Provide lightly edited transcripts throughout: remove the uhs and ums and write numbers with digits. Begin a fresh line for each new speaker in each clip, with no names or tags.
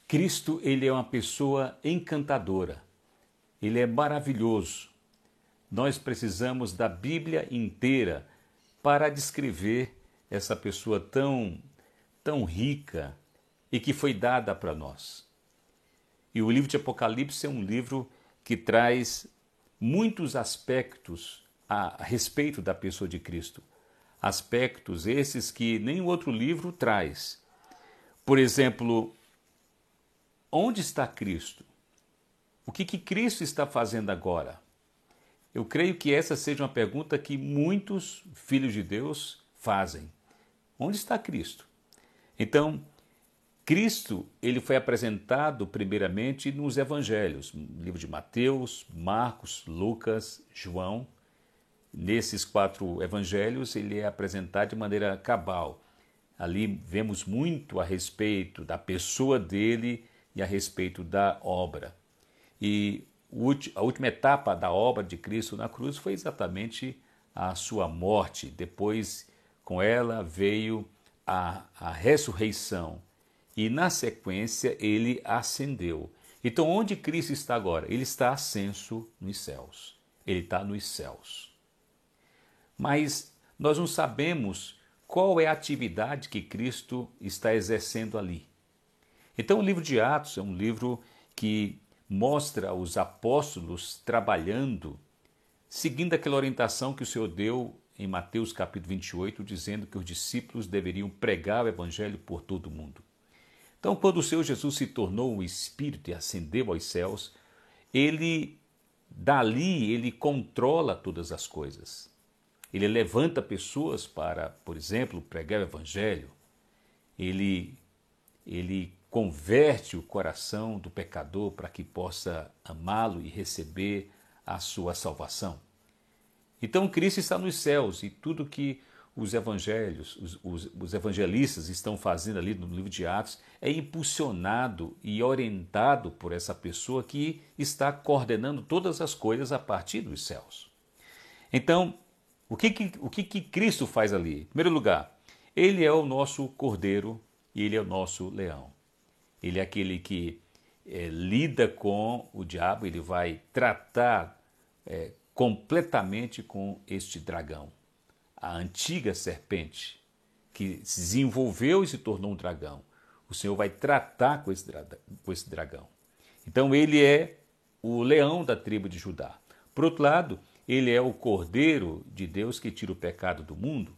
Cristo, ele é uma pessoa encantadora, ele é maravilhoso. Nós precisamos da Bíblia inteira para descrever essa pessoa tão rica e que foi dada para nós. E o livro de Apocalipse é um livro que traz muitos aspectos a respeito da pessoa de Cristo. Aspectos esses que nenhum outro livro traz. Por exemplo, onde está Cristo? O que Cristo está fazendo agora? Eu creio que essa seja uma pergunta que muitos filhos de Deus fazem. Onde está Cristo? Então, Cristo, ele foi apresentado primeiramente nos evangelhos, no livro de Mateus, Marcos, Lucas, João. Nesses 4 evangelhos, ele é apresentado de maneira cabal. Ali vemos muito a respeito da pessoa dele e a respeito da obra. E a última etapa da obra de Cristo na cruz foi exatamente a sua morte. Depois, com ela, veio a ressurreição. E, na sequência, ele ascendeu. Então, onde Cristo está agora? Ele está ascenso nos céus. Ele está nos céus. Mas nós não sabemos qual é a atividade que Cristo está exercendo ali. Então, o livro de Atos é um livro que mostra os apóstolos trabalhando, seguindo aquela orientação que o Senhor deu em Mateus capítulo 28, dizendo que os discípulos deveriam pregar o evangelho por todo o mundo. Então, quando o Senhor Jesus se tornou um Espírito e ascendeu aos céus, dali ele controla todas as coisas. Ele levanta pessoas para, por exemplo, pregar o evangelho. Ele converte o coração do pecador para que possa amá-lo e receber a sua salvação. Então Cristo está nos céus e tudo que os evangelhos, os evangelistas estão fazendo ali no livro de Atos é impulsionado e orientado por essa pessoa que está coordenando todas as coisas a partir dos céus. Então, o que Cristo faz ali? Em primeiro lugar, ele é o nosso cordeiro e ele é o nosso leão. Ele é aquele que lida com o diabo, ele vai tratar completamente com este dragão. A antiga serpente que se desenvolveu e se tornou um dragão. O Senhor vai tratar com esse dragão. Então ele é o leão da tribo de Judá. Por outro lado, ele é o cordeiro de Deus que tira o pecado do mundo.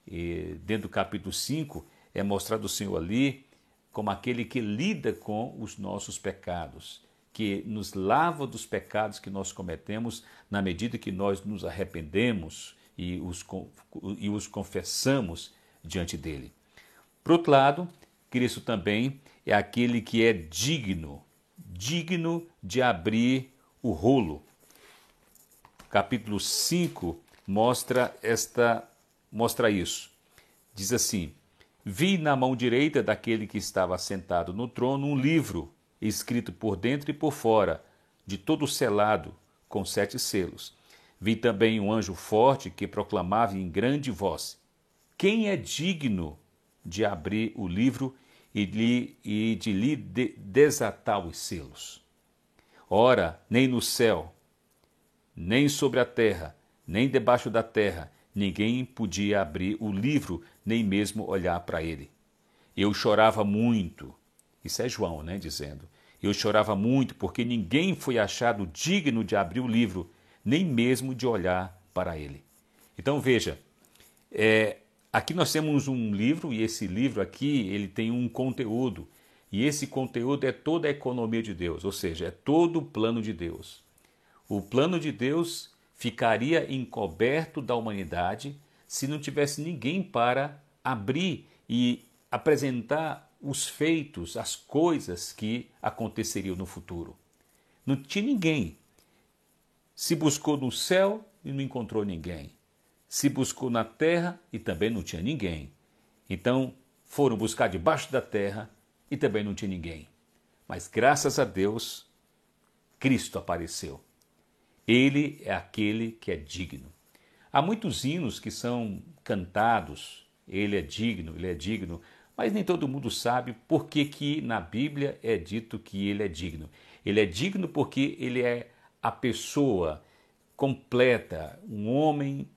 E dentro do capítulo 5 é mostrado o Senhor ali como aquele que lida com os nossos pecados, que nos lava dos pecados que nós cometemos na medida que nós nos arrependemos e os confessamos diante dele. Por outro lado, Cristo também é aquele que é digno de abrir o rolo. Capítulo 5 mostra isso. Diz assim: vi na mão direita daquele que estava sentado no trono um livro, escrito por dentro e por fora, de todo selado, com 7 selos. Vi também um anjo forte que proclamava em grande voz: quem é digno de abrir o livro e de lhe desatar os selos? Ora, nem no céu, nem sobre a terra, nem debaixo da terra, ninguém podia abrir o livro, nem mesmo olhar para ele. Eu chorava muito. Isso é João, dizendo. Eu chorava muito porque ninguém foi achado digno de abrir o livro, nem mesmo de olhar para ele. Então veja, aqui nós temos um livro e esse livro aqui ele tem um conteúdo. E esse conteúdo é toda a economia de Deus, ou seja, é todo o plano de Deus. O plano de Deus ficaria encoberto da humanidade se não tivesse ninguém para abrir e apresentar os feitos, as coisas que aconteceriam no futuro. Não tinha ninguém. Se buscou no céu e não encontrou ninguém. Se buscou na terra e também não tinha ninguém. Então foram buscar debaixo da terra e também não tinha ninguém. Mas graças a Deus, Cristo apareceu. Ele é aquele que é digno. Há muitos hinos que são cantados, ele é digno, Mas nem todo mundo sabe por que que na Bíblia é dito que ele é digno. Ele é digno porque ele é a pessoa completa, um homem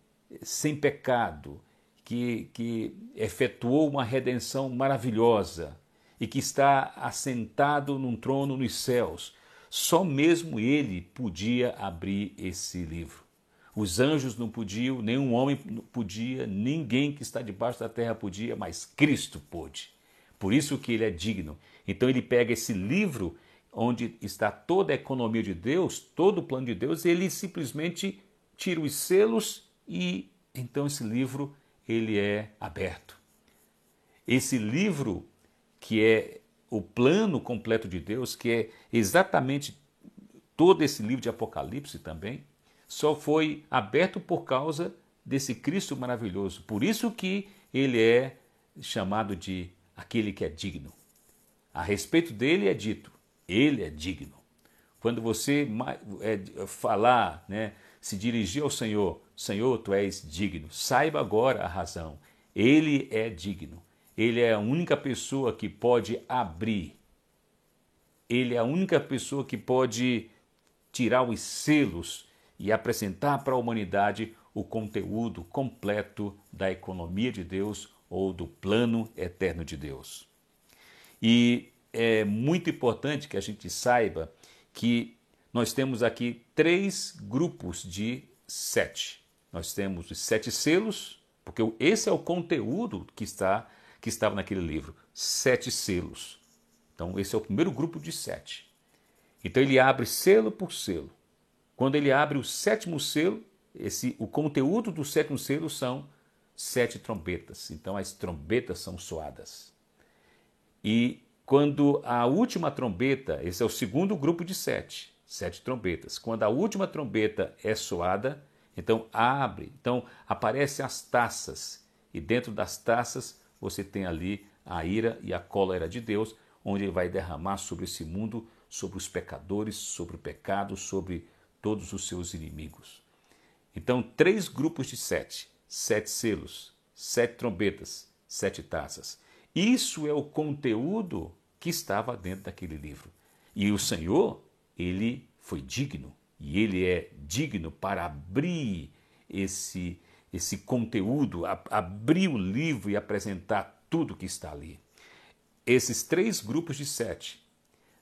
sem pecado, que efetuou uma redenção maravilhosa e que está assentado num trono nos céus. Só mesmo ele podia abrir esse livro. Os anjos não podiam, nenhum homem podia, ninguém que está debaixo da terra podia, mas Cristo pôde. Por isso que ele é digno. Então ele pega esse livro onde está toda a economia de Deus, todo o plano de Deus, e ele simplesmente tira os selos e então esse livro ele é aberto. Esse livro que é o plano completo de Deus, que é exatamente todo esse livro de Apocalipse também, só foi aberto por causa desse Cristo maravilhoso. Por isso que ele é chamado de aquele que é digno. A respeito dele é dito, ele é digno. Quando você falar, né, se dirigir ao Senhor, Senhor, tu és digno, saiba agora a razão. Ele é digno. Ele é a única pessoa que pode abrir. Ele é a única pessoa que pode tirar os selos e apresentar para a humanidade o conteúdo completo da economia de Deus ou do plano eterno de Deus. E é muito importante que a gente saiba que nós temos aqui 3 grupos de 7. Nós temos os 7 selos, porque esse é o conteúdo que estava naquele livro, 7 selos. Então esse é o primeiro grupo de 7. Então ele abre selo por selo. Quando ele abre o 7º selo, o conteúdo do 7º selo são 7 trombetas. Então as trombetas são soadas. E quando a última trombeta, esse é o segundo grupo de 7 trombetas. Quando a última trombeta é soada, então abre, então aparecem as taças. E dentro das taças você tem ali a ira e a cólera de Deus, onde ele vai derramar sobre esse mundo, sobre os pecadores, sobre o pecado, sobre todos os seus inimigos. Então, 3 grupos de 7 selos, 7 trombetas, 7 taças. Isso é o conteúdo que estava dentro daquele livro. E o Senhor, ele foi digno, e ele é digno para abrir esse conteúdo, abrir o livro e apresentar tudo que está ali. Esses 3 grupos de 7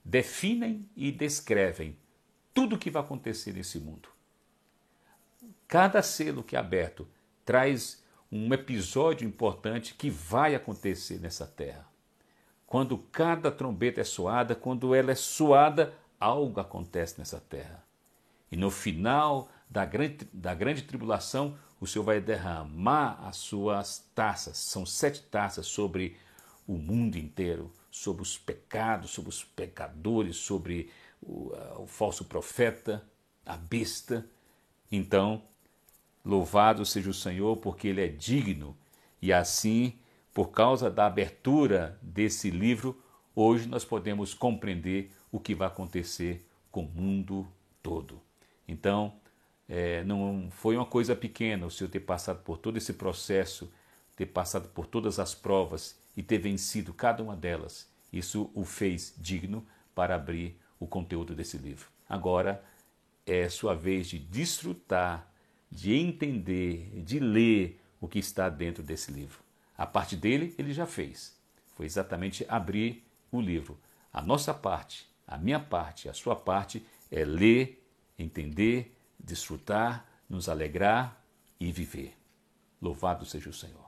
definem e descrevem tudo o que vai acontecer nesse mundo. Cada selo que é aberto traz um episódio importante que vai acontecer nessa terra. Quando cada trombeta é soada, quando ela é soada, algo acontece nessa terra. E no final da grande tribulação, o Senhor vai derramar as suas taças. São 7 taças sobre o mundo inteiro, sobre os pecados, sobre os pecadores, sobre o falso profeta, a besta. Então, louvado seja o Senhor, porque Ele é digno. E assim, por causa da abertura desse livro, hoje nós podemos compreender o que vai acontecer com o mundo todo. Então, não foi uma coisa pequena o Senhor ter passado por todo esse processo, ter passado por todas as provas e ter vencido cada uma delas. Isso o fez digno para abrir o conteúdo desse livro. Agora é sua vez de desfrutar, de entender, de ler o que está dentro desse livro. A parte dele, ele já fez. Foi exatamente abrir o livro. A nossa parte, a minha parte, a sua parte é ler, entender, desfrutar, nos alegrar e viver. Louvado seja o Senhor.